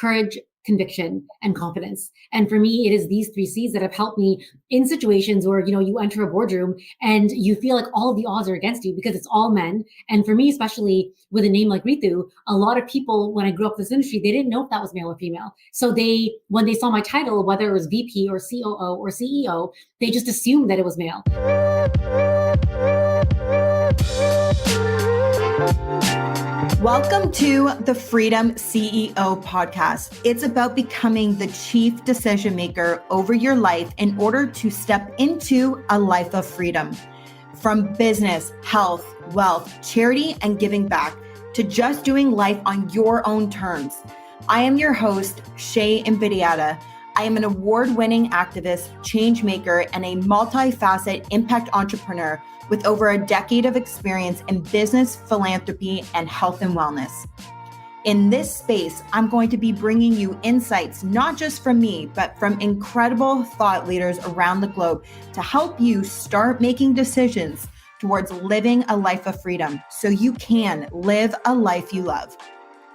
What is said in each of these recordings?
courage, conviction, and confidence. And for me, it is these 3 C's that have helped me in situations where, you enter a boardroom and you feel like all of the odds are against you because it's all men. And for me, especially with a name like Reetu, a lot of people, when I grew up in this industry, they didn't know if that was male or female. So when they saw my title, whether it was VP or COO or CEO, they just assumed that it was male. Welcome to the Freedom CEO podcast. It's about becoming the chief decision maker over your life in order to step into a life of freedom. From business, health, wealth, charity, and giving back to just doing life on your own terms. I am your host, Shay Imbidiata. I am an award-winning activist, change maker, and a multifaceted impact entrepreneur with over a decade of experience in business, philanthropy, and health and wellness. In this space, I'm going to be bringing you insights, not just from me, but from incredible thought leaders around the globe to help you start making decisions towards living a life of freedom so you can live a life you love.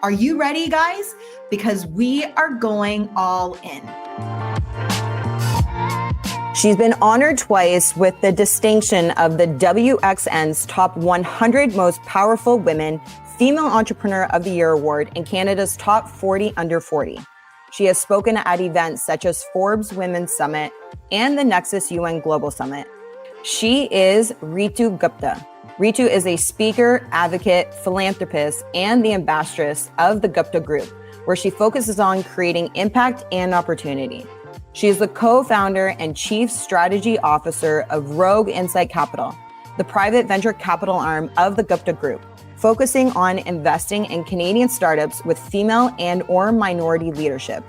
Are you ready, guys? Because we are going all in. She's been honored twice with the distinction of the WXN's Top 100 Most Powerful Women Female Entrepreneur of the Year Award and Canada's Top 40 Under 40. She has spoken at events such as Forbes Women's Summit and the Nexus UN Global Summit. She is Reetu Gupta. Reetu is a speaker, advocate, philanthropist, and the ambassadress of the Gupta Group, where she focuses on creating impact and opportunity. She is the co-founder and chief strategy officer of Rogue Insight Capital, the private venture capital arm of the Gupta Group, focusing on investing in Canadian startups with female and or minority leadership.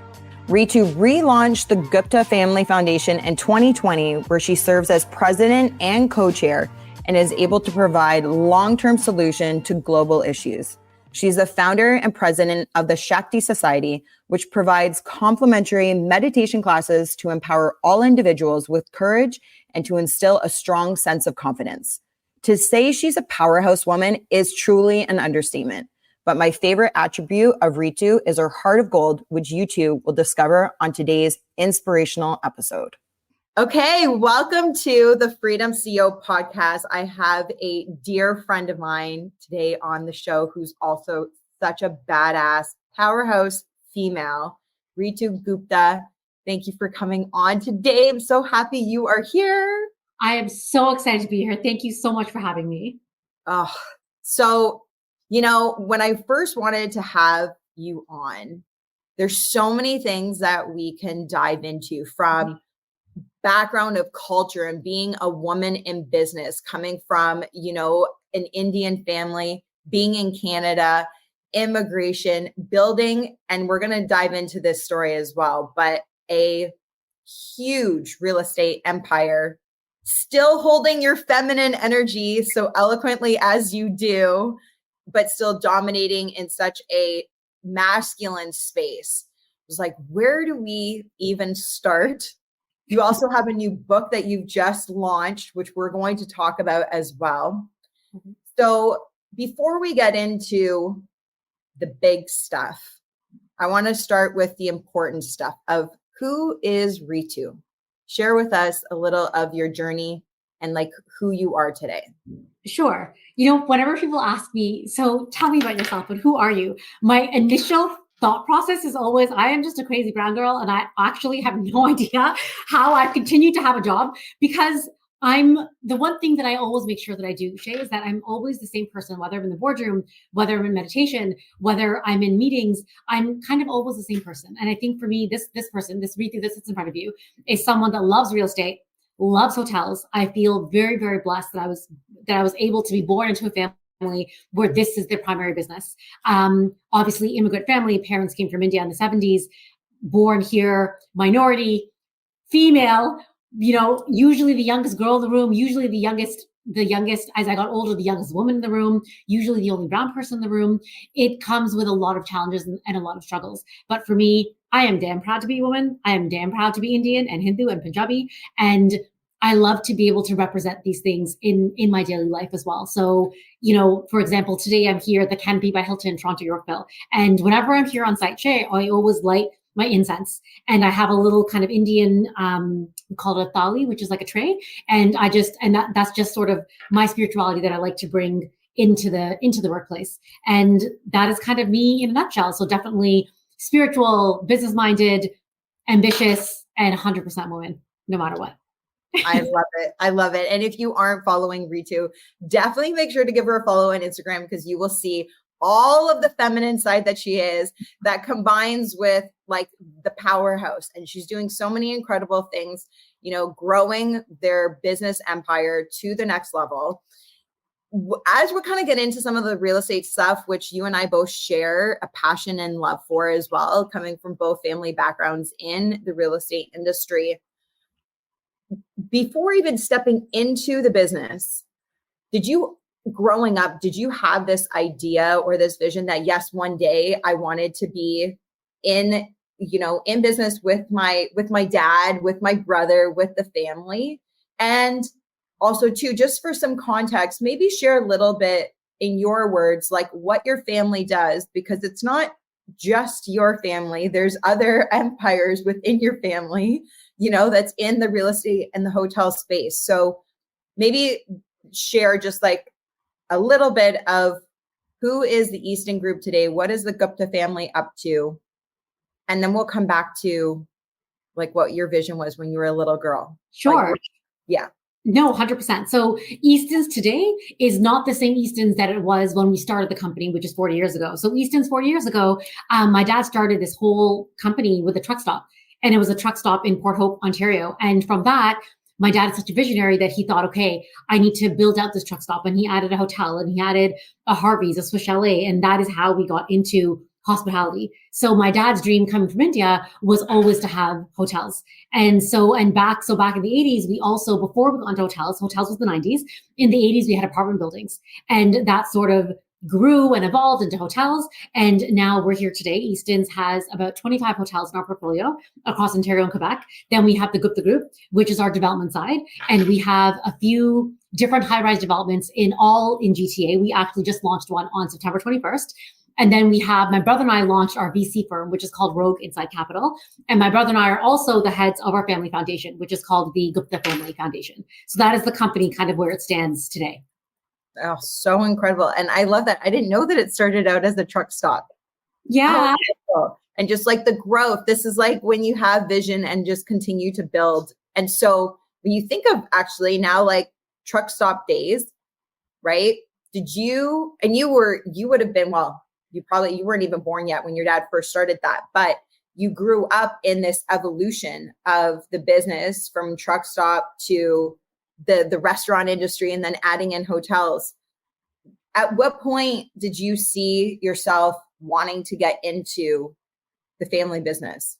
Reetu relaunched the Gupta Family Foundation in 2020, where she serves as president and co-chair and is able to provide long-term solution to global issues. She's the founder and president of the Shakti Society, which provides complimentary meditation classes to empower all individuals with courage and to instill a strong sense of confidence. To say she's a powerhouse woman is truly an understatement. But my favorite attribute of Reetu is her heart of gold, which you two will discover on today's inspirational episode. Okay, welcome to the Freedom CEO podcast. I have a dear friend of mine today on the show who's also such a badass powerhouse female, Reetu Gupta. Thank you for coming on today. I'm so happy you are here. I am so excited to be here. Thank you so much for having me. So, when I first wanted to have you on, there's so many things that we can dive into from background of culture and being a woman in business, coming from, an Indian family, being in Canada, immigration, building, and we're going to dive into this story as well, but a huge real estate empire, still holding your feminine energy so eloquently as you do, but still dominating in such a masculine space. It was like, where do we even start? You also have a new book that you've just launched, which we're going to talk about as well. Mm-hmm. So before we get into the big stuff, I want to start with the important stuff of who is Reetu? Share with us a little of your journey and who you are today. Sure. Whenever people ask me, so tell me about yourself and who are you? My initial thought process is always, I am just a crazy brown girl, and I actually have no idea how I've continued to have a job, because the one thing that I always make sure that I do, Shay, is that I'm always the same person, whether I'm in the boardroom, whether I'm in meditation, whether I'm in meetings, I'm kind of always the same person. And I think for me, this person, this Reetu that sits in front of you, is someone that loves real estate, loves hotels. I feel very, very blessed that I was able to be born into a family where this is their primary business. Obviously, immigrant family, parents came from India in the 70s, born here, minority, female, usually the youngest girl in the room, usually the youngest, as I got older, the youngest woman in the room, usually the only brown person in the room. It comes with a lot of challenges and a lot of struggles. But for me, I am damn proud to be a woman. I am damn proud to be Indian and Hindu and Punjabi. And I love to be able to represent these things in my daily life as well. So, for example, today I'm here at the Canopy by Hilton, Toronto, Yorkville. And whenever I'm here on site, Shay, I always light my incense. And I have a little kind of Indian, we call it a thali, which is like a tray. And that's just sort of my spirituality that I like to bring into the workplace. And that is kind of me in a nutshell. So definitely spiritual, business-minded, ambitious, and 100% woman, no matter what. I love it. I love it. And if you aren't following Reetu, definitely make sure to give her a follow on Instagram, because you will see all of the feminine side that she is that combines with like the powerhouse. And she's doing so many incredible things, growing their business empire to the next level. As we're kind of get into some of the real estate stuff, which you and I both share a passion and love for as well, coming from both family backgrounds in the real estate industry. Before even stepping into the business, growing up, did you have this idea or this vision that yes, one day I wanted to be in business with my dad, with my brother, with the family? And also too, just for some context, maybe share a little bit in your words, like what your family does, because it's not just your family. There's other empires within your family, that's in the real estate and the hotel space. So maybe share just like a little bit of who is the Easton Group today? What is the Gupta family up to? And then we'll come back to like what your vision was when you were a little girl. Sure. Yeah. No, 100%. So Easton's today is not the same Easton's that it was when we started the company, which is 40 years ago. So Easton's 40 years ago, my dad started this whole company with a truck stop, and it was a truck stop in Port Hope, Ontario. And from that, my dad is such a visionary that he thought, okay, I need to build out this truck stop. And he added a hotel, and he added a Harvey's, a Swiss Chalet. And that is how we got into hospitality. So my dad's dream coming from India was always to have hotels. And back in the 80s, we also, before we got into hotels was the 90s. In the 80s, we had apartment buildings, and that sort of grew and evolved into hotels. And now we're here today. Easton's has about 25 hotels in our portfolio across Ontario and Quebec. Then we have the Gupta Group, which is our development side. And we have a few different high-rise developments in GTA. We actually just launched one on September 21st. And then my brother and I launched our VC firm, which is called Rogue Inside Capital. And my brother and I are also the heads of our family foundation, which is called the Gupta Family Foundation. So that is the company kind of where it stands today. Oh, so incredible. And I love that. I didn't know that it started out as a truck stop. Yeah. Oh, and just like the growth, this is like when you have vision and just continue to build. And so when you think of actually now like truck stop days, right? You would have been, well, you weren't even born yet when your dad first started that, but you grew up in this evolution of the business from truck stop to the restaurant industry and then adding in hotels. At what point did you see yourself wanting to get into the family business?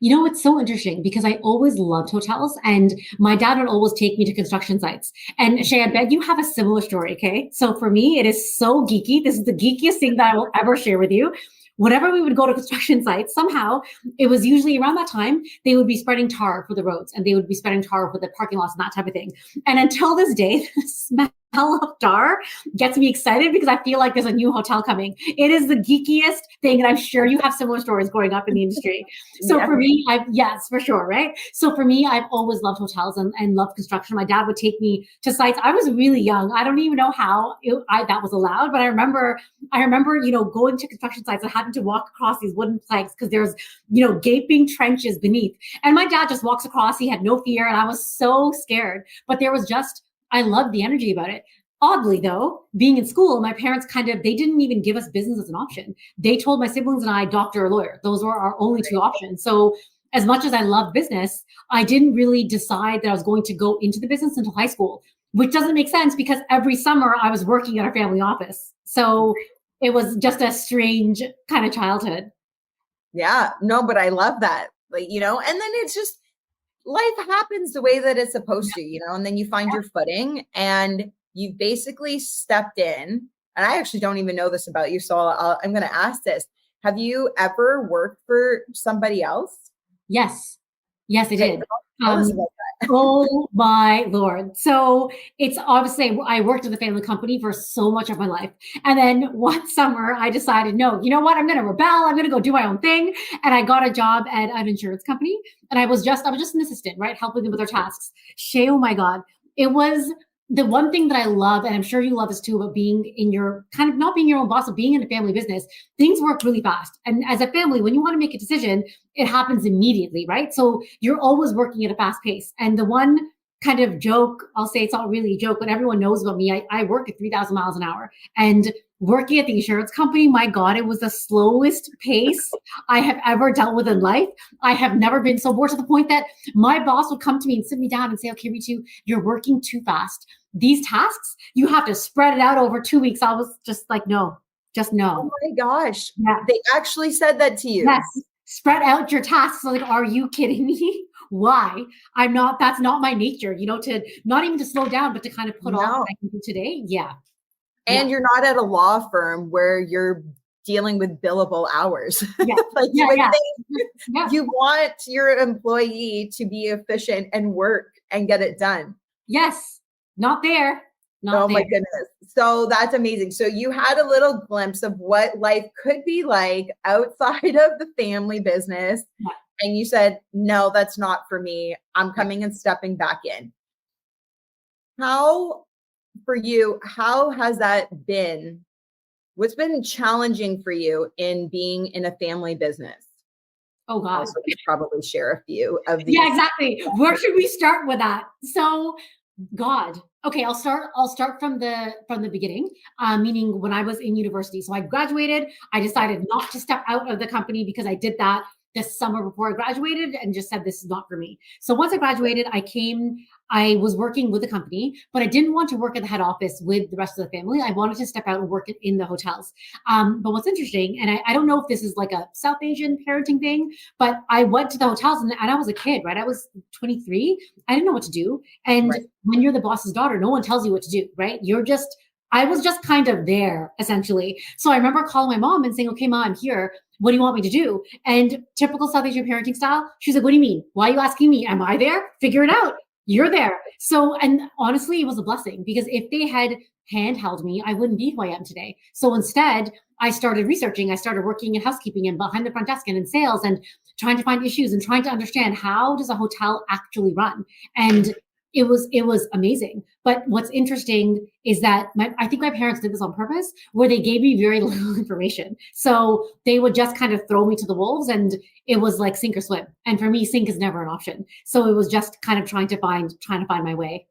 It's so interesting because I always loved hotels, and my dad would always take me to construction sites. And Shay, I bet you have a similar story, okay? So for me, it is so geeky. This is the geekiest thing that I will ever share with you. Whenever we would go to construction sites, somehow it was usually around that time, they would be spreading tar for the roads, and they would be spreading tar for the parking lots and that type of thing. And until this day, the smell of tar gets me excited because I feel like there's a new hotel coming. It is the geekiest thing. And I'm sure you have similar stories growing up in the industry. So yeah. For me, yes, for sure. Right. So for me, I've always loved hotels and loved construction. My dad would take me to sites. I was really young. I don't even know how that was allowed, but I remember, going to construction sites and having to walk across these wooden planks because there's, gaping trenches beneath. And my dad just walks across. He had no fear. And I was so scared, but I loved the energy about it. Oddly though, being in school, my parents they didn't even give us business as an option. They told my siblings and I, doctor or lawyer. Those were our only two options. So as much as I love business, I didn't really decide that I was going to go into the business until high school, which doesn't make sense because every summer I was working at our family office. So it was just a strange kind of childhood. Yeah, no, but I love that. And then it's just, life happens the way that it's supposed to, and then you find your footing and you basically stepped in. And I actually don't even know this about you. So I'm going to ask this. Have you ever worked for somebody else? Yes, I did. Tell us about that. Oh my Lord. So it's obviously, I worked in the family company for so much of my life. And then one summer I decided, no, you know what? I'm going to rebel. I'm going to go do my own thing. And I got a job at an insurance company. And I was just an assistant, right? Helping them with their tasks. Shay, oh my God. It was the one thing that I love, and I'm sure you love this too, about being in your kind of not being your own boss, but being in a family business, things work really fast. And as a family, when you want to make a decision, it happens immediately, right? So you're always working at a fast pace. And the one kind of joke, I'll say it's not really a joke, but everyone knows about me. I work at 3,000 miles an hour. And working at the insurance company, my God, it was the slowest pace I have ever dealt with in life. I have never been so bored, to the point that my boss would come to me and sit me down and say, okay, Reetu, you're working too fast. These tasks, you have to spread it out over 2 weeks. I was just like, no, just no. Oh my gosh. Yeah. They actually said that to you. Yes. Spread out your tasks. Like, are you kidding me? Why? That's not my nature, to not even to slow down, but to kind of put off what I can do today. Yeah. And you're not at a law firm where you're dealing with billable hours. Yeah. Like you want your employee to be efficient and work and get it done. Yes. Not there. My goodness. So that's amazing. So you had a little glimpse of what life could be like outside of the family business. Yeah. And you said, no, that's not for me. I'm coming and stepping back in. How, for you, how has that been? What's been challenging for you in being in a family business? Oh God. Also, we probably share a few of these. Yeah, exactly. Where should we start with that? So God. Okay, I'll start from the beginning, meaning when I was in university. So I graduated. I decided not to step out of the company because I did that this summer before I graduated and just said, this is not for me. So once I graduated, I was working with the company, but I didn't want to work at the head office with the rest of the family. I wanted to step out and work in the hotels. But what's interesting, and I don't know if this is like a South Asian parenting thing, but I went to the hotels and I was a kid, right? I was 23. I didn't know what to do. And when you're the boss's daughter, no one tells you what to do, right? I was just kind of there, essentially. So I remember calling my mom and saying, okay, Mom, I'm here. What do you want me to do? And typical South Asian parenting style, she's like, what do you mean? Why are you asking me? Am I there? Figure it out. You're there. So, and honestly, it was a blessing, because if they had handheld me, I wouldn't be who I am today. So instead, I started researching. I started working in housekeeping and behind the front desk and in sales and trying to find issues and trying to understand, how does a hotel actually run? And it was amazing. But what's interesting is that I think my parents did this on purpose, where they gave me very little information. So they would just kind of throw me to the wolves, and it was like sink or swim. And for me, sink is never an option. So it was just kind of trying to find my way.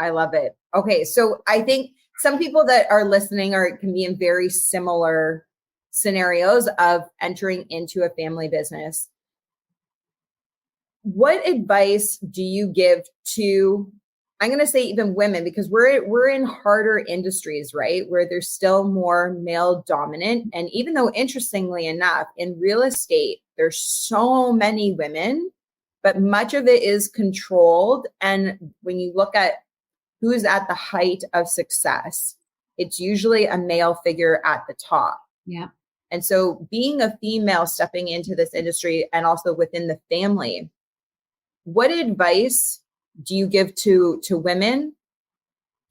I love it. Okay. So I think some people that are listening can be in very similar scenarios of entering into a family business. What advice do you give to, I'm going to say even women, because we're in harder industries, right? Where there's still more male dominant. And even though, interestingly enough, in real estate, there's so many women, but much of it is controlled. And when you look at who's at the height of success, it's usually a male figure at the top. Yeah. And so being a female stepping into this industry, and also within the family, what advice do you give to women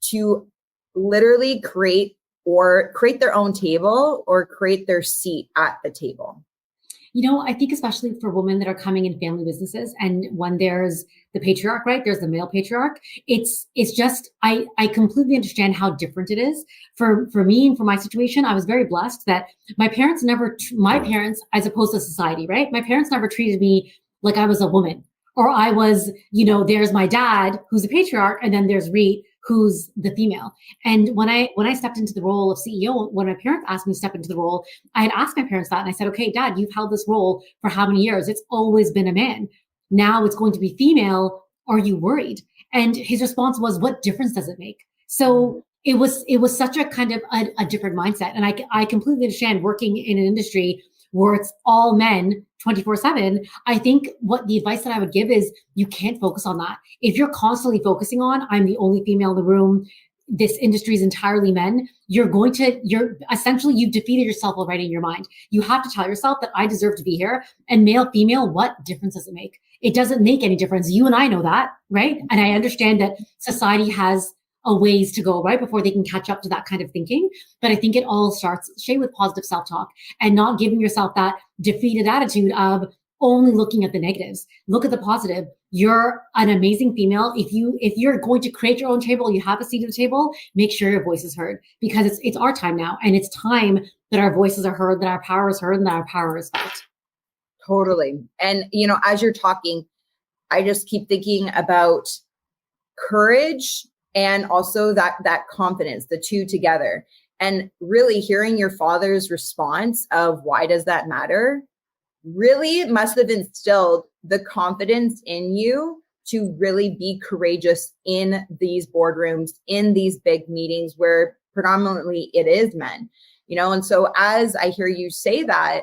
to literally create their own table or create their seat at the table? I think especially for women that are coming in family businesses, and when there's the patriarch, right? There's the male patriarch. It's just, I completely understand how different it is. For me and for my situation, I was very blessed that my parents, as opposed to society, right? My parents never treated me like I was a woman, or I was, there's my dad who's a patriarch, and then there's Reet, who's the female. And when I stepped into the role of CEO, when my parents asked me to step into the role, I had asked my parents that, and I said, okay, Dad, you've held this role for how many years? It's always been a man. Now it's going to be female. Are you worried? And his response was, what difference does it make? So it was such a kind of a different mindset. And I completely understand working in an industry where it's all men 24/7. I think what the advice that I would give is, you can't focus on that. If you're constantly focusing on, I'm the only female in the room, this industry is entirely men, you're essentially, you've defeated yourself already in your mind. You have to tell yourself that I deserve to be here, and male, female, what difference does it make? It doesn't make any difference. You and I know that, right? And I understand that society has a ways to go, right, before they can catch up to that kind of thinking. But I think it all starts, Shay, with positive self-talk and not giving yourself that defeated attitude of only looking at the negatives. Look at the positive. You're an amazing female. If you're going to create your own table, you have a seat at the table, make sure your voice is heard, because it's our time now. And it's time that our voices are heard, that our power is heard, and that our power is felt. Totally. And, as you're talking, I just keep thinking about courage and also that confidence, the two together. And really hearing your father's response of why does that matter really must have instilled the confidence in you to really be courageous in these boardrooms, in these big meetings where predominantly it is men, and so as I hear you say that,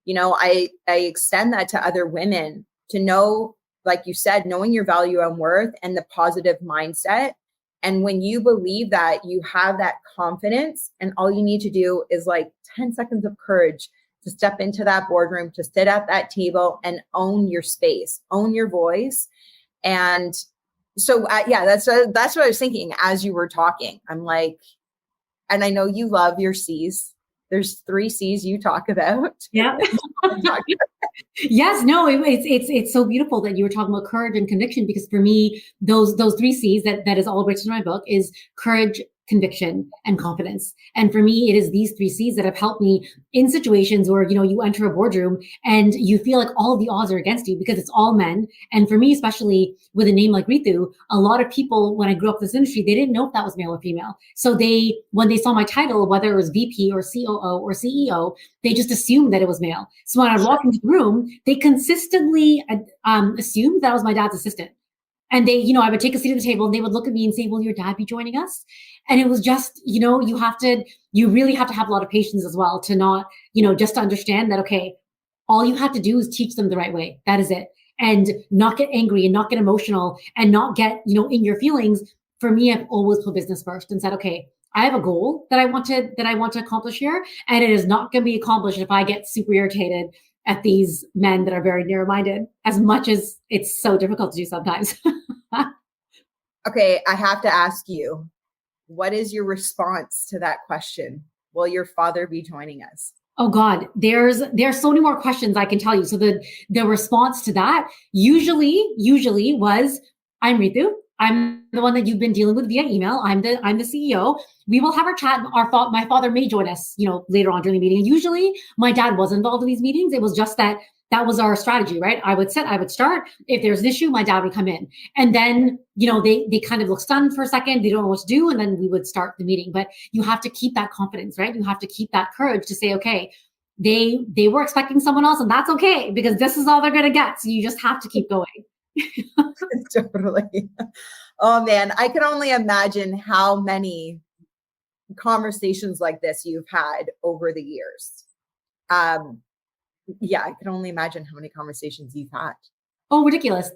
I extend that to other women to know, like you said, knowing your value and worth and the positive mindset. And when you believe that, you have that confidence, and all you need to do is like 10 seconds of courage to step into that boardroom, to sit at that table and own your space, own your voice. And so, that's what I was thinking as you were talking. I'm like, and I know you love your C's. There's 3 C's you talk about. Yeah. Yes, no, it's so beautiful that you were talking about courage and conviction, because for me, those 3 C's that is all written in my book is courage, conviction, and confidence. And for me, it is these 3 C's that have helped me in situations where, you enter a boardroom and you feel like all of the odds are against you because it's all men. And for me, especially with a name like Reetu, a lot of people, when I grew up in this industry, they didn't know if that was male or female. So when they saw my title, whether it was VP or COO or CEO, they just assumed that it was male. So when I walked into the room, they consistently assumed that I was my dad's assistant. And I would take a seat at the table and they would look at me and say, will your dad be joining us? And it was just, you really have to have a lot of patience as well to not, just to understand that, okay, all you have to do is teach them the right way. That is it. And not get angry and not get emotional and not get, in your feelings. For me, I've always put business first and said, okay, I have a goal that I want to accomplish here. And it is not going to be accomplished if I get super irritated at these men that are very narrow-minded, as much as it's so difficult to do sometimes. Okay, I have to ask you, what is your response to that question? Will your father be joining us? Oh God, there's so many more questions I can tell you. So the response to that usually was, I'm Reetu. I'm the one that you've been dealing with via email. I'm the CEO. We will have our chat. My father may join us, later on during the meeting. Usually my dad was involved in these meetings. It was just that was our strategy, right? I would start. If there's an issue, my dad would come in. And then, they kind of look stunned for a second. They don't know what to do. And then we would start the meeting. But you have to keep that confidence, right? You have to keep that courage to say, okay, they were expecting someone else, and that's okay, because this is all they're going to get. So you just have to keep going. Totally. Oh man, I can only imagine how many conversations like this you've had over the years. I can only imagine how many conversations you've had. Oh, ridiculous.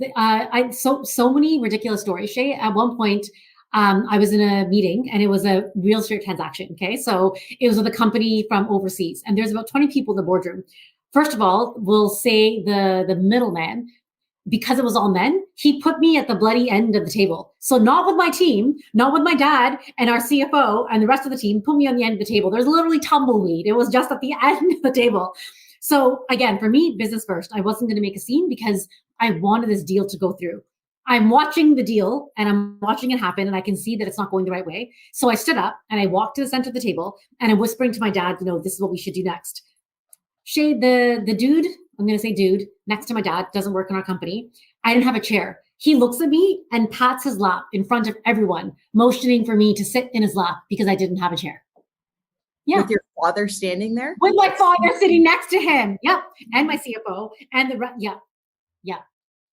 So many ridiculous stories, Shay. At one point, I was in a meeting and it was a real estate transaction. Okay. So it was with a company from overseas, and there's about 20 people in the boardroom. First of all, we'll say the middleman, because it was all men, he put me at the bloody end of the table. So not with my team, not with my dad and our CFO and the rest of the team, put me on the end of the table. There's literally tumbleweed. It was just at the end of the table. So again, for me, business first. I wasn't going to make a scene because I wanted this deal to go through. I'm watching the deal and I'm watching it happen, and I can see that it's not going the right way. So I stood up and I walked to the center of the table and I'm whispering to my dad, this is what we should do next. Shay, the dude, I'm going to say dude, next to my dad, doesn't work in our company. I didn't have a chair. He looks at me and pats his lap in front of everyone, motioning for me to sit in his lap because I didn't have a chair. Yeah. With your father standing there? With my father sitting next to him. Yep. And my CFO and yeah.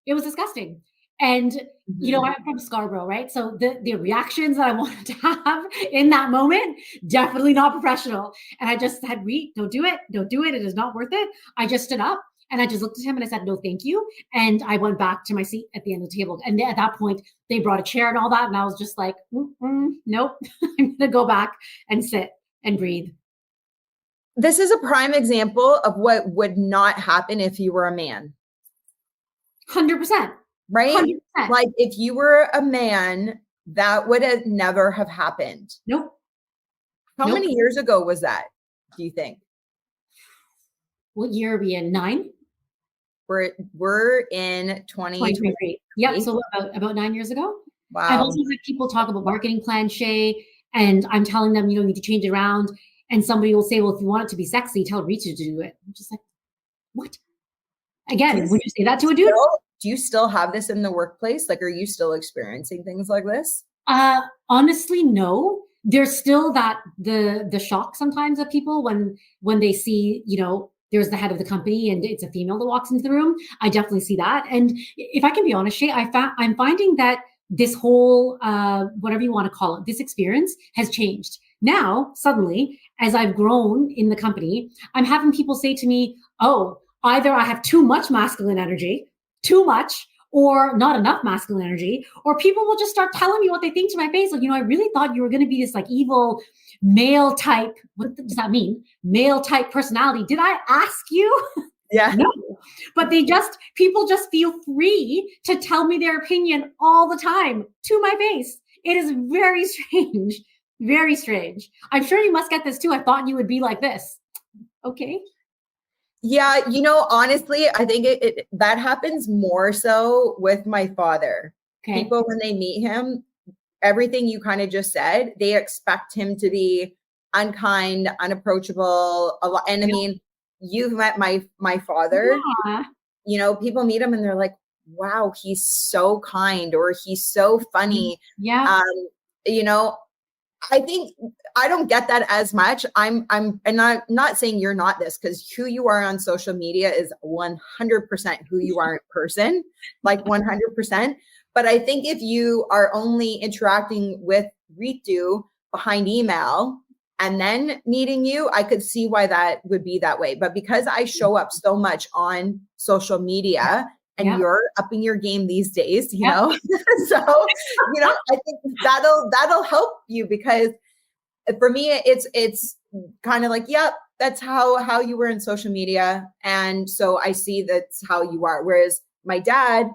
It was disgusting. And, I'm from Scarborough, right? So the reactions that I wanted to have in that moment, definitely not professional. And I just said, don't do it. Don't do it. It is not worth it. I just stood up And I just looked at him and I said, no, thank you. And I went back to my seat at the end of the table. And at that point, they brought a chair and all that. And I was just like, nope, I'm going to go back and sit and breathe. This is a prime example of what would not happen if you were a man. 100%. Right? 100%. Like if you were a man, that would have never have happened. Nope. How many years ago was that, do you think? What year are we in? 9? We're in 2023. Yep. So about 9 years ago. Wow. I've also had people talk about marketing plan, Shay, and I'm telling them, you need to change it around. And somebody will say, well, if you want it to be sexy, tell Reetu to do it. I'm just like, what? Again, would you say that to a dude? Do you still have this in the workplace? Like, are you still experiencing things like this? Honestly, no. There's still the shock sometimes of people when they see, there's the head of the company and it's a female that walks into the room. I definitely see that. And if I can be honest, Shay, I'm finding that this whole, whatever you want to call it, this experience has changed. Now, suddenly, as I've grown in the company, I'm having people say to me, oh, either I have too much masculine energy, too much, or not enough masculine energy, or people will just start telling me what they think to my face. Like, I really thought you were going to be this like evil male type. What does that mean? Male type personality. Did I ask you? Yeah. No. But people just feel free to tell me their opinion all the time to my face. It is very strange. Very strange. I'm sure you must get this too. I thought you would be like this. Okay. Yeah. Honestly, I think that happens more so with my father. Okay. People, when they meet him, everything you kind of just said, they expect him to be unkind, unapproachable. And I mean, you've met my father, people meet him and they're like, wow, he's so kind, or he's so funny. Yeah. I think I don't get that as much. And I'm not saying you're not this, because who you are on social media is 100% who you are in person, like 100%. But I think if you are only interacting with Reetu behind email and then meeting you, I could see why that would be that way. But because I show up so much on social media, and you're upping your game these days, know, so, I think that'll help you, because for me, it's kind of like, that's how you were in social media. And so I see that's how you are. Whereas my dad,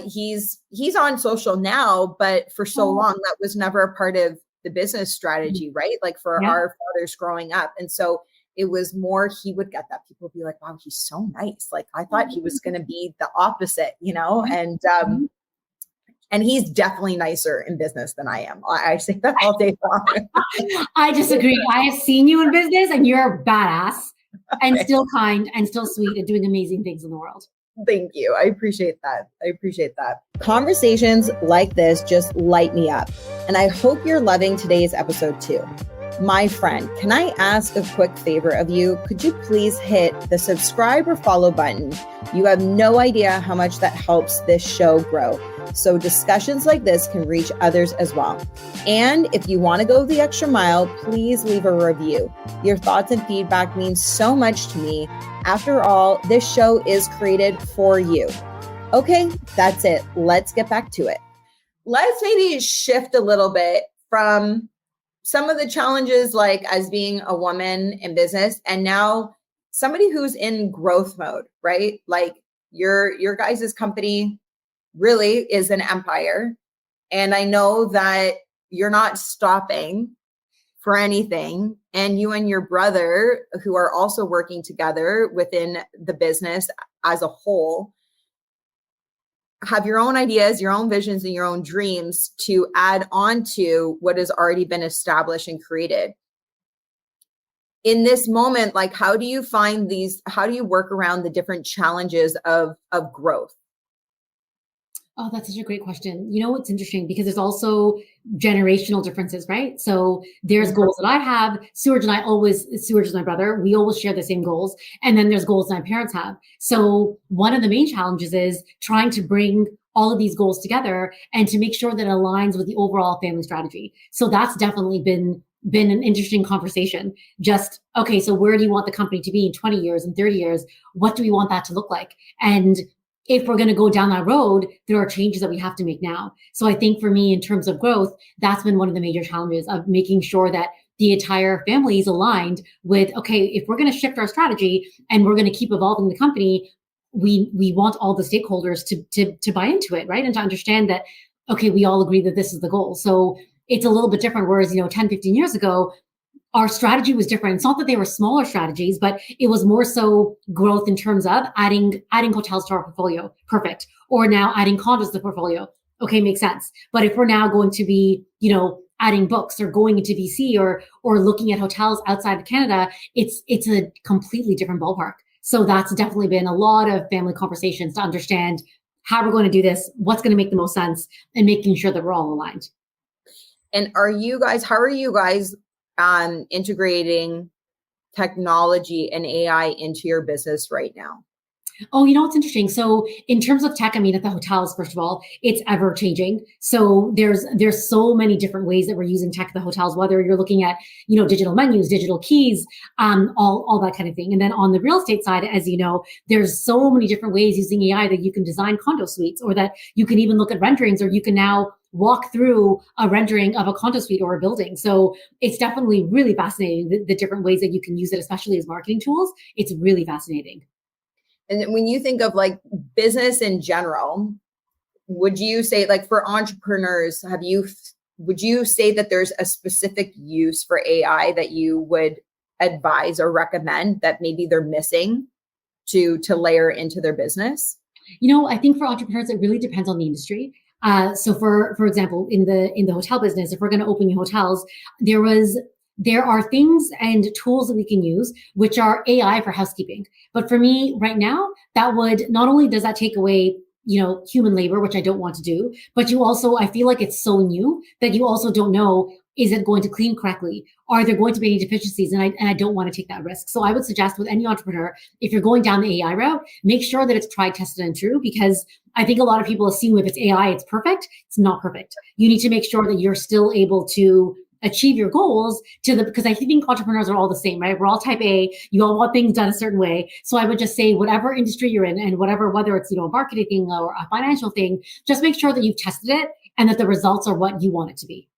he's on social now, but for so long, that was never a part of the business strategy, right? Like for our fathers growing up. And so it was more, he would get that. People would be like, wow, he's so nice. Like, I thought he was going to be the opposite, and he's definitely nicer in business than I am. I say that all day long. I disagree. I have seen you in business and you're badass and still kind and still sweet and doing amazing things in the world. Thank you. I appreciate that. Conversations like this just light me up. And I hope you're loving today's episode too. My friend, can I ask a quick favor of you? Could you please hit the subscribe or follow button? You have no idea how much that helps this show grow, so discussions like this can reach others as well. And if you want to go the extra mile, please leave a review. Your thoughts and feedback mean so much to me. After all, this show is created for you. Okay, that's it. Let's get back to it. Let's maybe shift a little bit from some of the challenges, like as being a woman in business, and now somebody who's in growth mode, right? Like your guys' company really is an empire. And I know that you're not stopping for anything. And you and your brother, who are also working together within the business as a whole, have your own ideas, your own visions, and your own dreams to add on to what has already been established and created. In this moment, like, how do you work around the different challenges of growth? Oh, that's such a great question. It's interesting because there's also generational differences, right? So there's goals that I have. Suraj is my brother. We always share the same goals. And then there's goals that my parents have. So one of the main challenges is trying to bring all of these goals together and to make sure that it aligns with the overall family strategy. So that's definitely been been an interesting conversation. Just, okay, so where do you want the company to be in 20 years and 30 years? What do we want that to look like? And if we're going to go down that road, there are changes that we have to make now. So I think for me, in terms of growth, that's been one of the major challenges of making sure that the entire family is aligned with, okay, if we're going to shift our strategy and we're going to keep evolving the company, we want all the stakeholders to buy into it, right? And to understand that, okay, we all agree that this is the goal. So it's a little bit different. Whereas, 10, 15 years ago, our strategy was different. It's not that they were smaller strategies, but it was more so growth in terms of adding hotels to our portfolio. Perfect. Or now adding condos to the portfolio. Okay, makes sense. But if we're now going to be, adding books or going into VC or looking at hotels outside of Canada, it's a completely different ballpark. So that's definitely been a lot of family conversations to understand how we're going to do this, what's going to make the most sense, and making sure that we're all aligned. And how are you guys integrating technology and AI into your business right now? Oh, it's interesting. So in terms of tech, at the hotels, first of all, it's ever changing. So there's so many different ways that we're using tech at the hotels, whether you're looking at, digital menus, digital keys, all that kind of thing. And then on the real estate side, as you know, there's so many different ways using AI that you can design condo suites, or that you can even look at renderings, or you can now walk through a rendering of a condo suite or a building. So it's definitely really fascinating, the different ways that you can use it, especially as marketing tools. It's really fascinating. And when you think of like business in general, would you say, like, for entrepreneurs, would you say that there's a specific use for AI that you would advise or recommend that maybe they're missing to layer into their business? I think for entrepreneurs, it really depends on the industry. So for example, in the hotel business, if we're going to open new hotels, there are things and tools that we can use, which are AI for housekeeping. But for me right now, that would, not only does that take away, human labor, which I don't want to do, but I feel like it's so new that you also don't know, is it going to clean correctly? Are there going to be any deficiencies? And I don't want to take that risk. So I would suggest with any entrepreneur, if you're going down the AI route, make sure that it's tried, tested, and true, because I think a lot of people assume if it's AI, it's perfect. It's not perfect. You need to make sure that you're still able to achieve your goals because I think entrepreneurs are all the same, right? We're all type A. You all want things done a certain way. So I would just say, whatever industry you're in and whether it's, a marketing thing or a financial thing, just make sure that you've tested it and that the results are what you want it to be.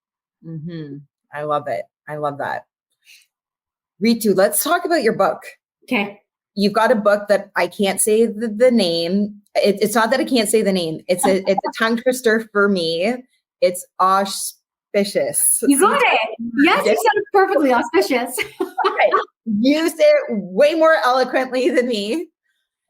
Mm-hmm. I love it. I love that. Reetu, let's talk about your book. Okay. You've got a book that I can't say the name. It's not that I can't say the name. It's a tongue twister for me. It's Auspicious. You got it. Yes, you said it perfectly. Auspicious. Okay. You say it way more eloquently than me.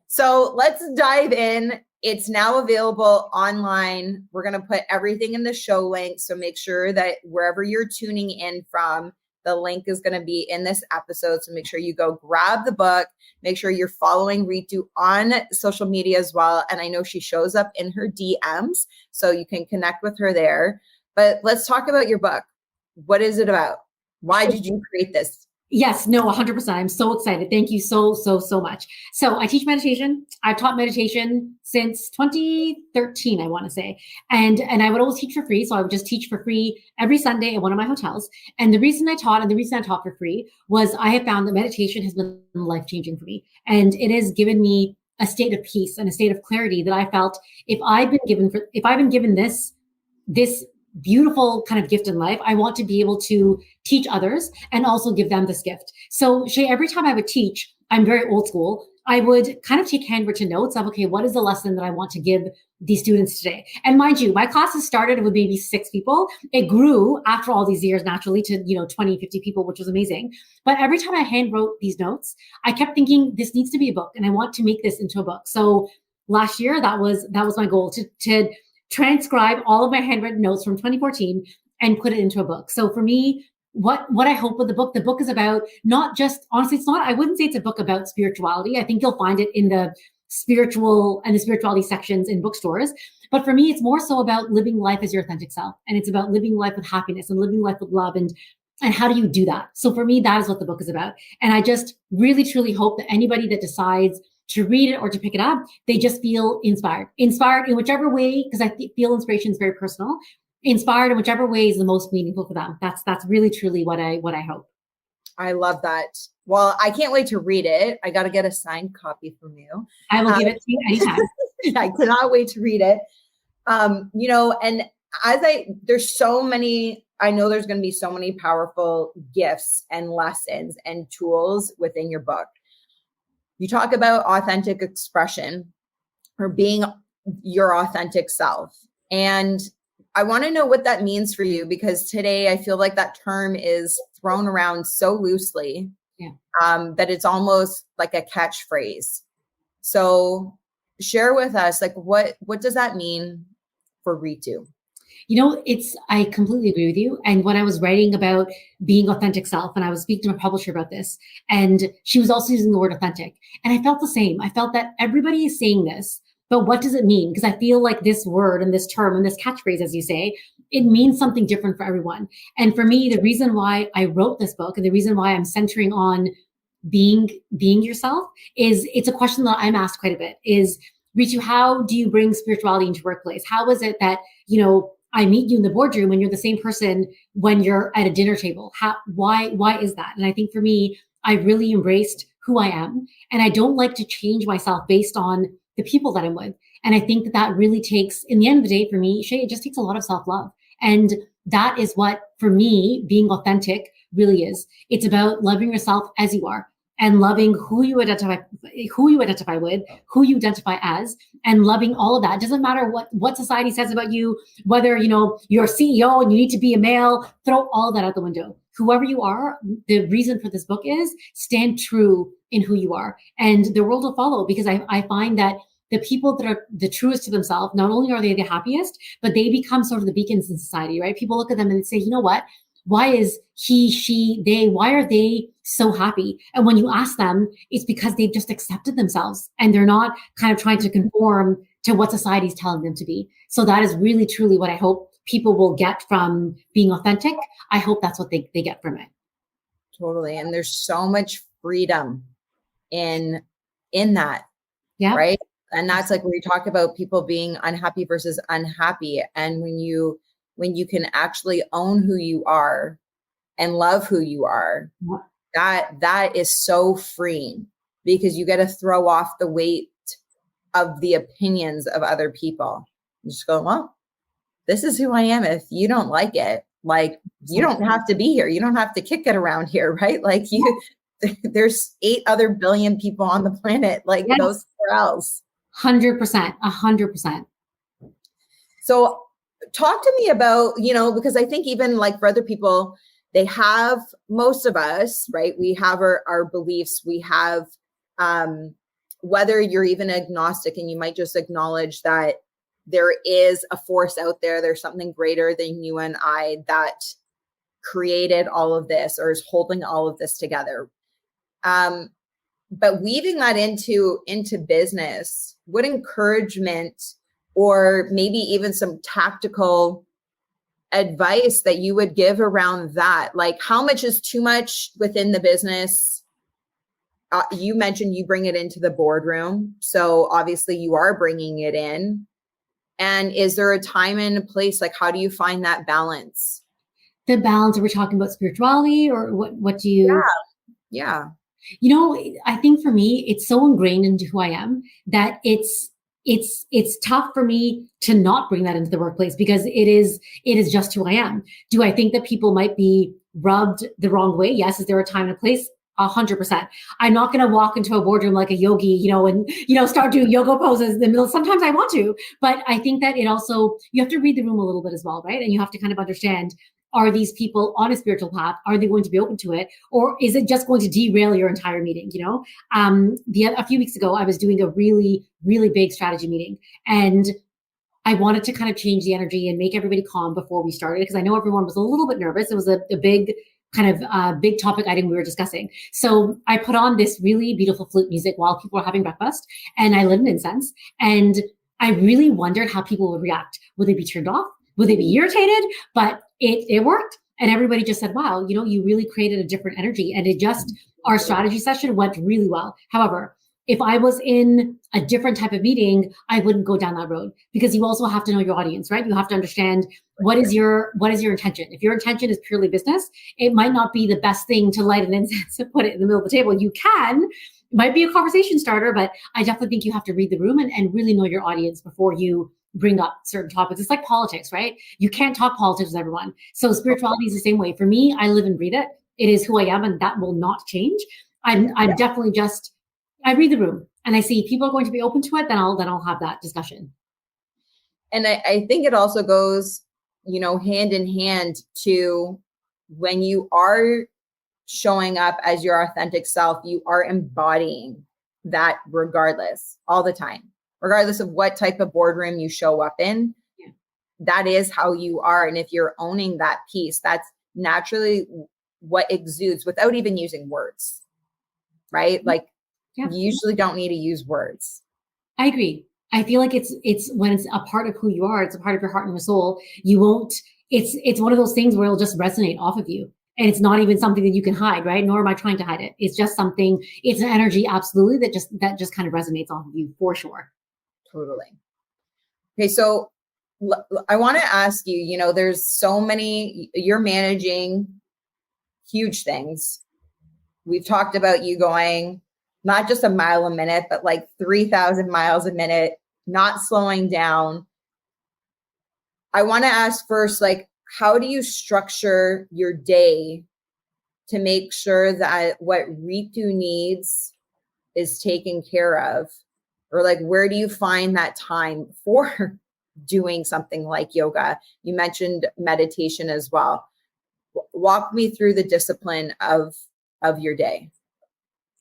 So let's dive in. It's now available online. We're going to put everything in the show link. So make sure that wherever you're tuning in from, the link is going to be in this episode. So make sure you go grab the book. Make sure you're following Reetu on social media as well. And I know she shows up in her DMs, so you can connect with her there. But let's talk about your book. What is it about? Why did you create this? Yes, no, 100%. I'm so excited. Thank you so much. So I teach meditation. I've taught meditation since 2013, I want to say. And I would always teach for free. So I would just teach for free every Sunday at one of my hotels. And the reason I taught for free was I have found that meditation has been life-changing for me. And it has given me a state of peace and a state of clarity that I felt if I've been given this beautiful kind of gift in life, I want to be able to teach others and also give them this gift. So Shay, every time I would teach, I'm very old school, I would kind of take handwritten notes of, okay, what is the lesson that I want to give these students today? And mind you, my classes started with maybe 6 people. It grew after all these years naturally to, 20, 50 people, which was amazing. But every time I hand wrote these notes, I kept thinking this needs to be a book and I want to make this into a book. So last year, that was my goal, to transcribe all of my handwritten notes from 2014 and put it into a book. So for me, what I hope with the book is about not just, honestly, I wouldn't say it's a book about spirituality. I think you'll find it in the spiritual and the spirituality sections in bookstores. But for me, it's more so about living life as your authentic self. And it's about living life with happiness and living life with love. And how do you do that? So for me, that is what the book is about. And I just really, truly hope that anybody that decides to read it or to pick it up, they just feel inspired in whichever way, because I feel inspiration is very personal. inspired in whichever way is the most meaningful for them. That's really truly what I hope. I love that. Well, I can't wait to read it. I got to get a signed copy from you. I will give it to you anytime. I cannot wait to read it. And there's so many, I know there's going to be so many powerful gifts and lessons and tools within your book. You talk about authentic expression or being your authentic self. And I want to know what that means for you, because today I feel like that term is thrown around so loosely that it's almost like a catchphrase. So share with us, like, what does that mean for Reetu? I completely agree with you. And when I was writing about being authentic self, and I was speaking to a publisher about this, and she was also using the word authentic. And I felt the same. I felt that everybody is saying this, but what does it mean? Because I feel like this word and this term and this catchphrase, as you say, it means something different for everyone. And for me, the reason why I wrote this book and the reason why I'm centering on being yourself is it's a question that I'm asked quite a bit is, Ritu, how do you bring spirituality into workplace? How is it that, I meet you in the boardroom and you're the same person when you're at a dinner table? Why is that? And I think for me, I really embraced who I am, and I don't like to change myself based on the people that I'm with. And I think that really takes, in the end of the day, for me, Shay, it just takes a lot of self-love. And that is what, for me, being authentic really is. It's about loving yourself as you are and loving who you identify with, who you identify as, and loving all of that. It doesn't matter what society says about you, whether, you're a CEO and you need to be a male, throw all of that out the window. Whoever you are, the reason for this book is stand true in who you are, and the world will follow, because I find that the people that are the truest to themselves, not only are they the happiest, but they become sort of the beacons in society, right? People look at them and say, you know what? Why is he, she, they, why are they so happy? And when you ask them, it's because they've just accepted themselves and they're not kind of trying to conform to what society is telling them to be. So that is really, truly what I hope people will get from being authentic. I hope that's what they get from it. Totally. And there's so much freedom in that, right? And that's like when we talk about people being unhappy versus unhappy. And when you can actually own who you are and love who you are, that is so freeing, because you get to throw off the weight of the opinions of other people. You just go, well, this is who I am. If you don't like it, like, you don't have to be here. You don't have to kick it around here, right? Like, there's 8 other billion people on the planet. Like, go somewhere else. 100%. So talk to me about, because I think even like for other people, they have, most of us, right? We have our beliefs. We have, whether you're even agnostic and you might just acknowledge that there is a force out there, there's something greater than you and I that created all of this or is holding all of this together. But weaving that into business, what encouragement or maybe even some tactical advice that you would give around that? Like, how much is too much within the business? You mentioned you bring it into the boardroom. So obviously you are bringing it in. And is there a time and a place? Like, how do you find that balance? The balance, are we talking about spirituality or what do you? Yeah. I think for me, it's so ingrained into who I am that it's tough for me to not bring that into the workplace, because it is just who I am. Do I think that people might be rubbed the wrong way? Yes. Is there a time and a place? 100%. I'm not going to walk into a boardroom like a yogi, and, start doing yoga poses in the middle. Sometimes I want to, but I think that it also, you have to read the room a little bit as well, right? And you have to kind of understand, are these people on a spiritual path? Are they going to be open to it? Or is it just going to derail your entire meeting? A few weeks ago, I was doing a really, really big strategy meeting, and I wanted to kind of change the energy and make everybody calm before we started, because I know everyone was a little bit nervous. It was a big kind of big topic item we were discussing. So I put on this really beautiful flute music while people were having breakfast, and I lit an incense, and I really wondered how people would react. Would they be turned off? Would they be irritated? But it worked. And everybody just said, wow, you really created a different energy. And our strategy session went really well. However, If I was in a different type of meeting, I wouldn't go down that road, because you also have to know your audience, right? You have to understand what is your intention. If your intention is purely business, it might not be the best thing to light an incense and put it in the middle of the table. You can, it might be a conversation starter, but I definitely think you have to read the room and really know your audience before you bring up certain topics. It's like politics, right? You can't talk politics with everyone. So spirituality is the same way. For me, I live and breathe it. It is who I am, and that will not change. I'm definitely just, I read the room and I see people are going to be open to it, then I'll have that discussion. And I think it also goes, hand in hand to when you are showing up as your authentic self, you are embodying that regardless, all the time, regardless of what type of boardroom you show up in. Yeah. That is how you are. And if you're owning that piece, that's naturally what exudes without even using words, right? Like, you usually don't need to use words. I agree. I feel like it's when it's a part of who you are, it's a part of your heart and your soul. You won't, it's one of those things where it'll just resonate off of you. And it's not even something that you can hide, right? Nor am I trying to hide it. It's just something, it's an energy, absolutely, that just kind of resonates off of you, for sure. Totally. Okay. So I want to ask you, there's so many, you're managing huge things. We've talked about you going not just a mile a minute, but like 3,000 miles a minute, not slowing down. I want to ask first, like, how do you structure your day to make sure that what Reetu needs is taken care of? Or like, where do you find that time for doing something like yoga? You mentioned meditation as well. Walk me through the discipline of your day.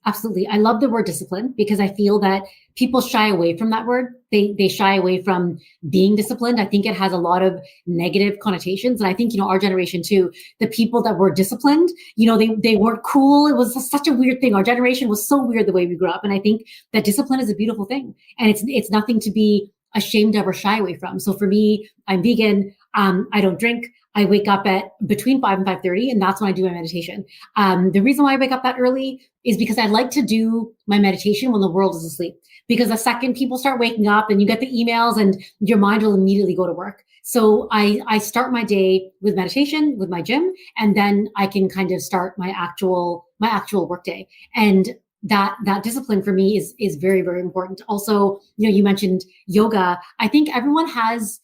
Absolutely. I love the word discipline, because I feel that people shy away from that word. They shy away from being disciplined. I think it has a lot of negative connotations. And I think, our generation too, the people that were disciplined, they weren't cool. It was such a weird thing. Our generation was so weird the way we grew up. And I think that discipline is a beautiful thing. And it's nothing to be ashamed of or shy away from. So for me, I'm vegan. I don't drink. I wake up at between 5 and 5:30, and that's when I do my meditation. The reason why I wake up that early is because I like to do my meditation when the world is asleep. Because the second people start waking up and you get the emails, and your mind will immediately go to work. So I start my day with meditation, with my gym, and then I can kind of start my actual work day. And that discipline for me is very, very important. Also, you mentioned yoga. I think everyone has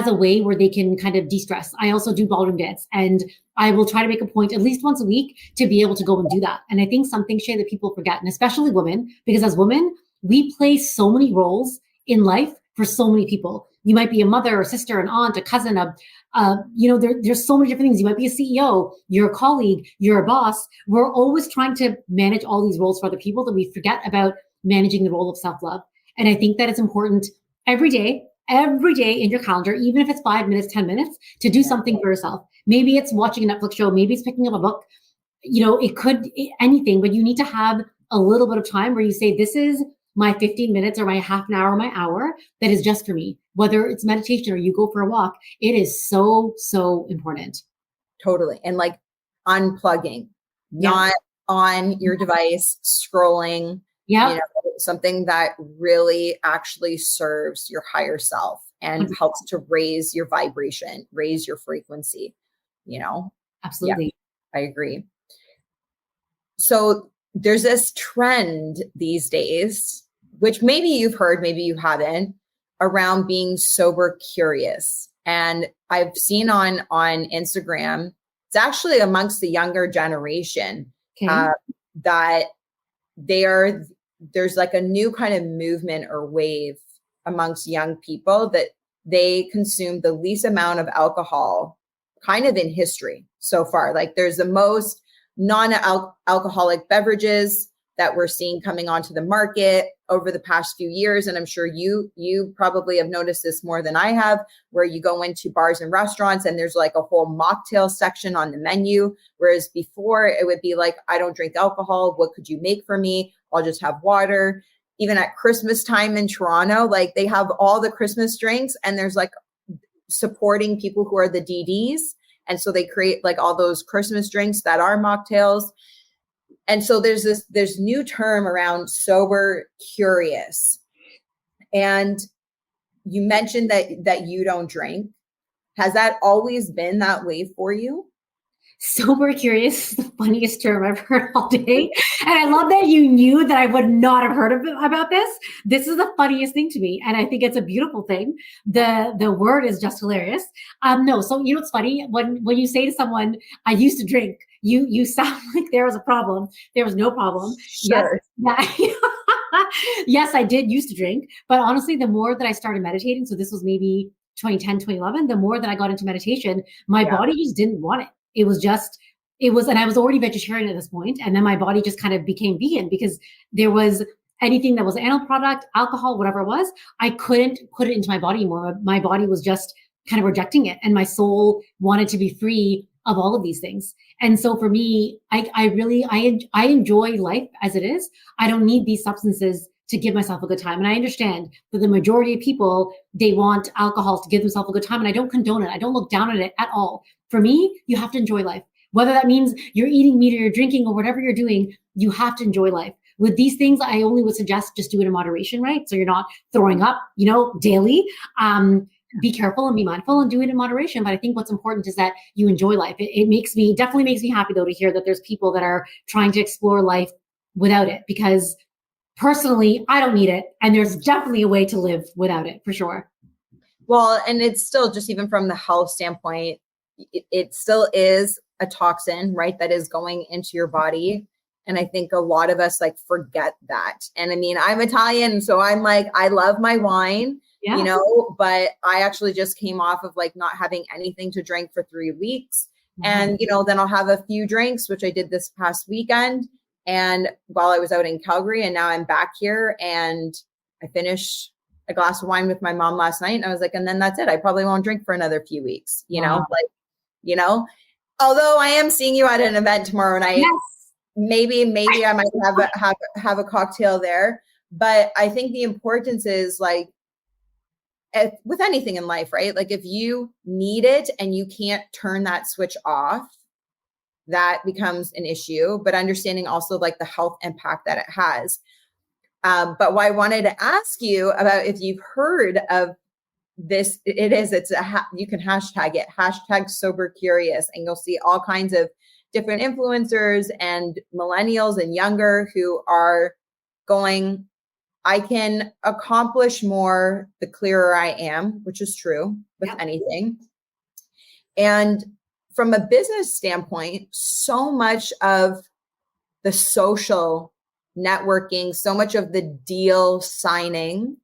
a way where they can kind of de-stress. I also do ballroom dance, and I will try to make a point at least once a week to be able to go and do that. And I think something, Shay, that people forget, and especially women, because as women, we play so many roles in life for so many people. You might be a mother, a sister, an aunt, a cousin, there's so many different things. You might be a CEO, you're a colleague, you're a boss. We're always trying to manage all these roles for other people that we forget about managing the role of self-love. And I think that it's important every day in your calendar, even if it's 5 minutes, 10 minutes, to do something for yourself. Maybe it's watching a Netflix show. Maybe it's picking up a book. It could anything, but you need to have a little bit of time where you say, this is my 15 minutes or my half an hour or my hour that is just for me. Whether it's meditation or you go for a walk, it is so, so important. Totally. And like unplugging, not on your device, scrolling. Yeah. Something that really actually serves your higher self and helps to raise your vibration, raise your frequency, Absolutely. Yeah, I agree. So there's this trend these days, which maybe you've heard, maybe you haven't, around being sober curious. And I've seen on Instagram, it's actually amongst the younger generation, that there's like a new kind of movement or wave amongst young people that they consume the least amount of alcohol kind of in history so far. Like there's the most non-alcoholic beverages that we're seeing coming onto the market over the past few years. And I'm sure you probably have noticed this more than I have, where you go into bars and restaurants and there's like a whole mocktail section on the menu. Whereas before it would be like, I don't drink alcohol. What could you make for me? I'll just have water. Even at Christmas time in Toronto, like they have all the Christmas drinks and there's like supporting people who are the DDs. And so they create like all those Christmas drinks that are mocktails. And so there's new term around sober curious. And you mentioned that you don't drink. Has that always been that way for you? Sober curious is the funniest term I've heard all day. And I love that you knew that I would not have heard about this. This is the funniest thing to me. And I think it's a beautiful thing. The word is just hilarious. No, so you know what's funny? When you say to someone, I used to drink, you sound like there was a problem. There was no problem. Sure. Yes, yeah. Yes, I did used to drink. But honestly, the more that I started meditating, so this was maybe 2010, 2011, the more that I got into meditation, my body just didn't want it. It was, and I was already vegetarian at this point. And then my body just kind of became vegan because there was anything that was animal product, alcohol, whatever it was, I couldn't put it into my body anymore. My body was just kind of rejecting it. And my soul wanted to be free of all of these things. And so for me, I enjoy life as it is. I don't need these substances to give myself a good time. And I understand that the majority of people, they want alcohol to give themselves a good time. And I don't condone it. I don't look down on it at all. For me, you have to enjoy life. Whether that means you're eating meat or you're drinking or whatever you're doing, you have to enjoy life. With these things, I only would suggest just do it in moderation, right? So you're not throwing up, daily. Be careful and be mindful and do it in moderation. But I think what's important is that you enjoy life. It definitely makes me happy though to hear that there's people that are trying to explore life without it, because personally, I don't need it. And there's definitely a way to live without it for sure. Well, and it's still just even from the health standpoint, it still is a toxin, right? That is going into your body. And I think a lot of us forget that. And I mean, I'm Italian, so I'm I love my wine, but I actually just came off of not having anything to drink for 3 weeks. And, then I'll have a few drinks, which I did this past weekend. And while I was out in Calgary, and now I'm back here, and I finished a glass of wine with my mom last night. And I was and then that's it. I probably won't drink for another few weeks, although I am seeing you at an event tomorrow night. Yes. Maybe I might have a cocktail there. But I think the importance is with anything in life, right? If you need it and you can't turn that switch off, that becomes an issue, but understanding also the health impact that it has. But what I wanted to ask you about, if you've heard of this, you can hashtag it, #SoberCurious, and you'll see all kinds of different influencers and millennials and younger who are going, I can accomplish more the clearer I am, which is true with anything. And from a business standpoint, so much of the social networking, so much of the deal signing,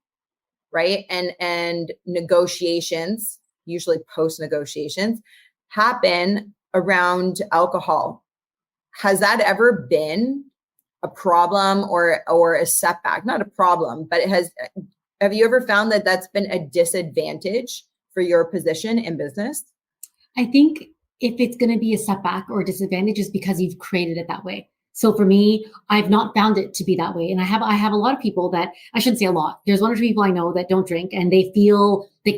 right? And negotiations, usually post negotiations, happen around alcohol. Has that ever been a problem or a setback? Not a problem, but have you ever found that that's been a disadvantage for your position in business? I think if it's going to be a setback or a disadvantage, is because you've created it that way. So for me, I've not found it to be that way. And I have a lot of people that, I shouldn't say a lot, there's 1 or 2 people I know that don't drink, and they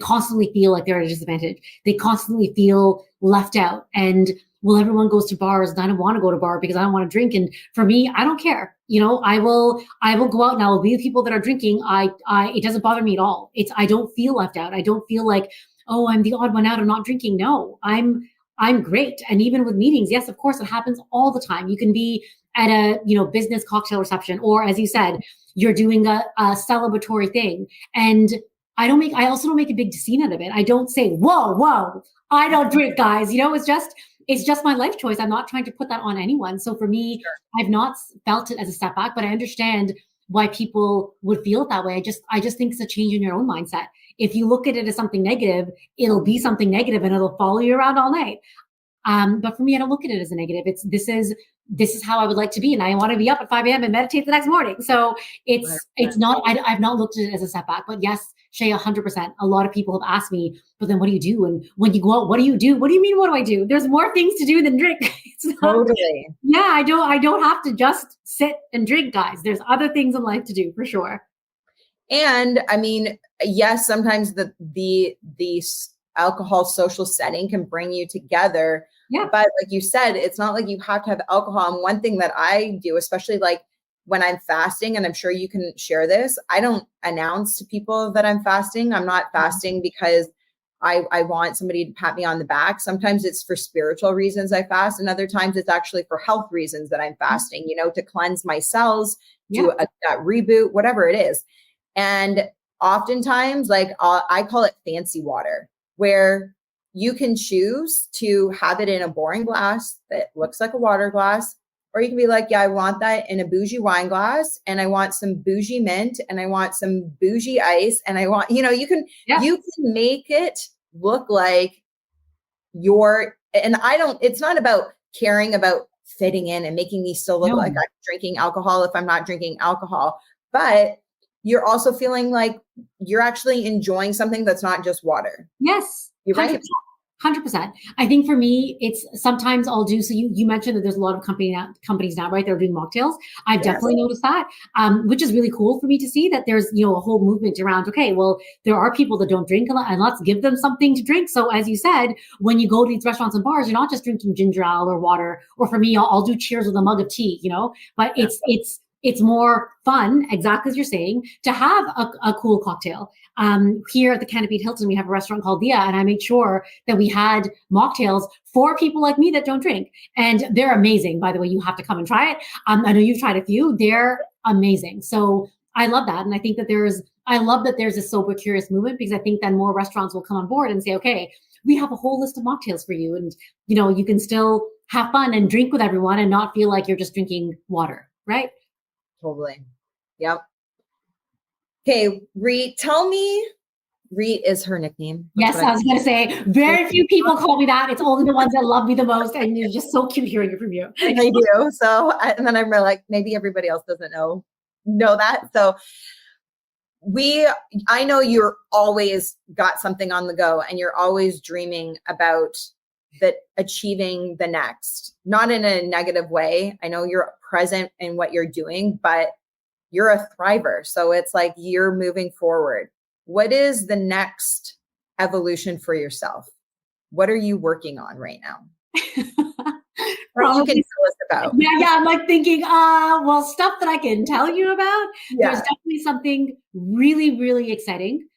constantly feel like they're at a disadvantage. They constantly feel left out. And everyone goes to bars, and I don't want to go to a bar because I don't want to drink. And for me, I don't care. I will go out and I will be with people that are drinking. It doesn't bother me at all. I don't feel left out. I don't feel like, oh, I'm the odd one out, I'm not drinking. No, I'm great. And even with meetings, yes, of course, it happens all the time. You can be at a, business cocktail reception, or as you said, you're doing a celebratory thing. And I also don't make a big scene out of it. I don't say, whoa, I don't drink, guys. It's just my life choice. I'm not trying to put that on anyone. So for me, sure, I've not felt it as a setback, but I understand why people would feel it that way. I just think it's a change in your own mindset. If you look at it as something negative, it'll be something negative and it'll follow you around all night. But for me, I don't look at it as a negative. This is how I would like to be. And I want to be up at 5 a.m. and meditate the next morning. So it's not, I've not looked at it as a setback, but yes, Shay, 100%. A lot of people have asked me, but then what do you do? And when you go out, what do you do? What do you mean, what do I do? There's more things to do than drink. Totally. Yeah, I don't have to just sit and drink, guys. There's other things in life to do for sure. And I mean, yes, sometimes the alcohol social setting can bring you together, Yeah. But like you said, it's not like you have to have alcohol. And one thing that I do, especially like when I'm fasting, and I'm sure you can share this, I don't announce to people that I'm fasting. I'm not fasting because I want somebody to pat me on the back. Sometimes it's for spiritual reasons I fast, and other times it's actually for health reasons that I'm fasting, you know, to cleanse my cells, do a reboot, whatever it is. And oftentimes, like I call it fancy water, where you can choose to have it in a boring glass that looks like a water glass, or you can be like, yeah, I want that in a bougie wine glass, and I want some bougie mint, and I want some bougie ice, and I want, you know, you can make it look like and it's not about caring about fitting in and making me still look like I'm drinking alcohol if I'm not drinking alcohol, but you're also feeling like you're actually enjoying something that's not just water. Yes. You're right. 100%. I think for me, it's sometimes I'll do, so you mentioned that there's a lot of companies now, right? They're doing mocktails. I've definitely noticed that, which is really cool for me to see that there's, you know, a whole movement around, okay, well, there are people that don't drink a lot, and let's give them something to drink. So as you said, when you go to these restaurants and bars, you're not just drinking ginger ale or water, or for me, I'll do cheers with a mug of tea, you know, but it's more fun, exactly as you're saying, to have a cool cocktail. Here at the Canopy at Hilton, we have a restaurant called Dia, and I made sure that we had mocktails for people like me that don't drink. And they're amazing, by the way. You have to come and try it. I know you've tried a few. They're amazing. So I love that. And I think that I love that there's a sober, curious movement, because I think then more restaurants will come on board and say, okay, we have a whole list of mocktails for you. And, you know, you can still have fun and drink with everyone and not feel like you're just drinking water, right? Totally. Yep. Okay, Reet, tell me, Reet is her nickname. Yes, I was going to say, very few people call me that. It's only the ones that love me the most, and it's just so cute hearing it from you. They do. So, and then I'm like, maybe everybody else doesn't know that. So I know you're always got something on the go, and you're always dreaming about achieving the next, not in a negative way. I know you're present in what you're doing, but you're a thriver. So it's like you're moving forward. What is the next evolution for yourself? What are you working on right now? What you can tell us about? Yeah. I'm like thinking, well, stuff that I can tell you about. Yeah. There's definitely something really, really exciting,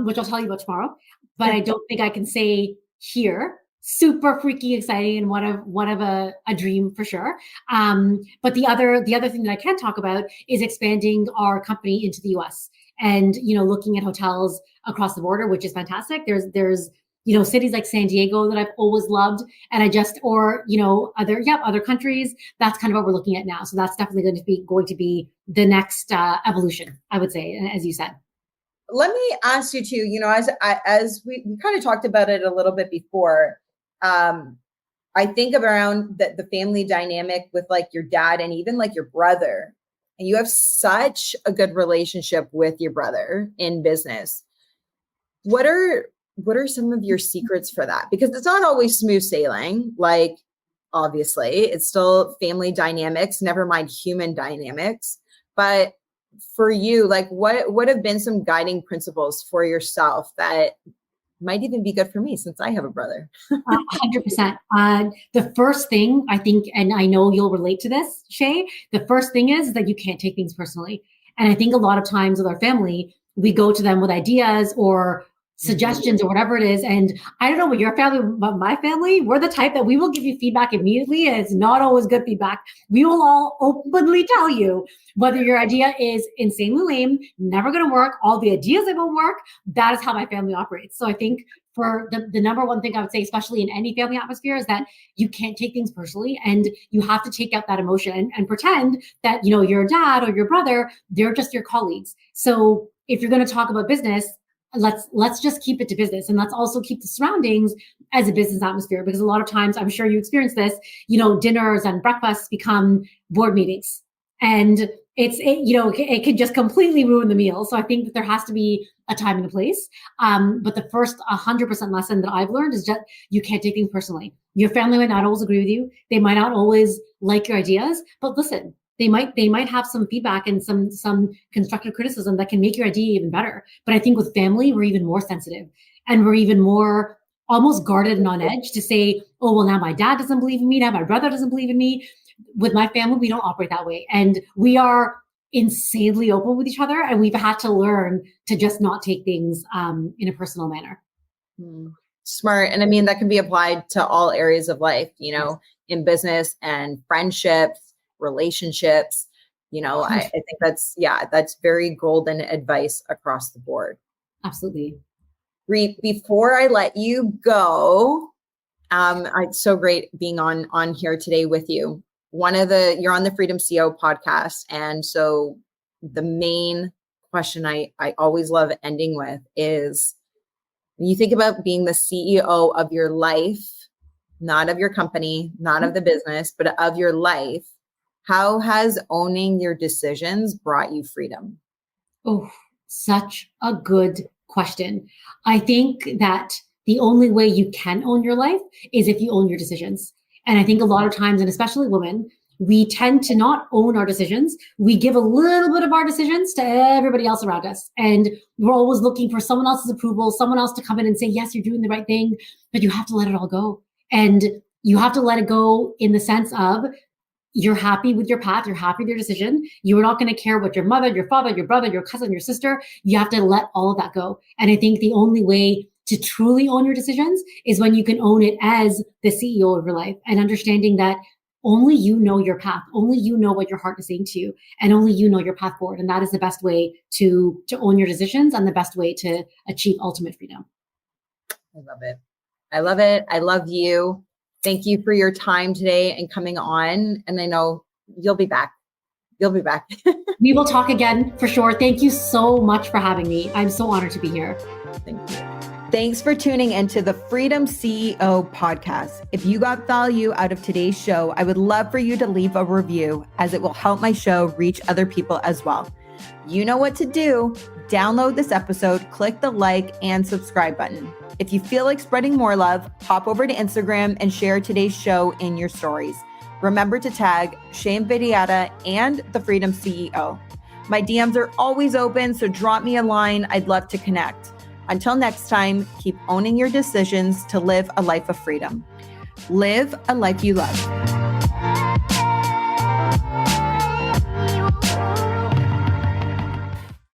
which I'll tell you about tomorrow. But I don't think I can say here. Super freaky exciting and one of a dream for sure. But the other thing that I can talk about is expanding our company into the US and, you know, looking at hotels across the border, which is fantastic. There's you know, cities like San Diego that I've always loved, and or you know, other countries. That's kind of what we're looking at now. So that's definitely going to be the next evolution, I would say, as you said. Let me ask you too, you know, as we kind of talked about it a little bit before, I think around the family dynamic with like your dad and even like your brother, and you have such a good relationship with your brother in business. What are some of your secrets for that? Because it's not always smooth sailing. Like, obviously, it's still family dynamics, never mind human dynamics. But for you, like what have been some guiding principles for yourself that might even be good for me since I have a brother? 100%. The first thing I think, and I know you'll relate to this, Shay, the first thing is that you can't take things personally. And I think a lot of times with our family, we go to them with ideas or suggestions or whatever it is. And I don't know what your family, but my family, we're the type that we will give you feedback immediately. And it's not always good feedback. We will all openly tell you whether your idea is insanely lame, never going to work, all the ideas that will work. That is how my family operates. So I think for the number one thing I would say, especially in any family atmosphere, is that you can't take things personally, and you have to take out that emotion and pretend that, you know, your dad or your brother, they're just your colleagues. So if you're going to talk about business, let's just keep it to business, and let's also keep the surroundings as a business atmosphere, because a lot of times, I'm sure you experience this, you know, dinners and breakfasts become board meetings, and it can just completely ruin the meal. So I think that there has to be a time and a place. But the first 100% lesson that I've learned is that you can't take things personally. Your family might not always agree with you. They might not always like your ideas, but listen, they might have some feedback and some constructive criticism that can make your idea even better. But I think with family, we're even more sensitive, and we're even more almost guarded and on edge to say, oh, well, now my dad doesn't believe in me. Now my brother doesn't believe in me. With my family, we don't operate that way. And we are insanely open with each other. And we've had to learn to just not take things in a personal manner. Smart. And I mean, that can be applied to all areas of life, you know, in business and friendships, relationships. You know, I think that's very golden advice across the board. Absolutely. Reet, before I let you go, it's so great being on here today with you. You're on the Freedom CEO podcast. And so the main question I always love ending with is, when you think about being the CEO of your life, not of your company, not of the business, but of your life, how has owning your decisions brought you freedom? Oh, such a good question. I think that the only way you can own your life is if you own your decisions. And I think a lot of times, and especially women, we tend to not own our decisions. We give a little bit of our decisions to everybody else around us. And we're always looking for someone else's approval, someone else to come in and say, yes, you're doing the right thing, but you have to let it all go. And you have to let it go in the sense of, you're happy with your path, you're happy with your decision. You're not going to care what your mother, your father, your brother, your cousin, your sister, you have to let all of that go. And I think the only way to truly own your decisions is when you can own it as the CEO of your life, and understanding that only you know your path, only you know what your heart is saying to you, and only you know your path forward. And that is the best way to own your decisions and the best way to achieve ultimate freedom. I love it. I love it. I love you. Thank you for your time today and coming on. And I know you'll be back. You'll be back. We will talk again for sure. Thank you so much for having me. I'm so honored to be here. Thank you. Thanks for tuning into the Freedom CEO podcast. If you got value out of today's show, I would love for you to leave a review, as it will help my show reach other people as well. You know what to do. Download this episode, click the like and subscribe button. If you feel like spreading more love, hop over to Instagram and share today's show in your stories. Remember to tag Shane Vidyata and the Freedom CEO. My DMs are always open, so drop me a line. I'd love to connect. Until next time, keep owning your decisions to live a life of freedom. Live a life you love.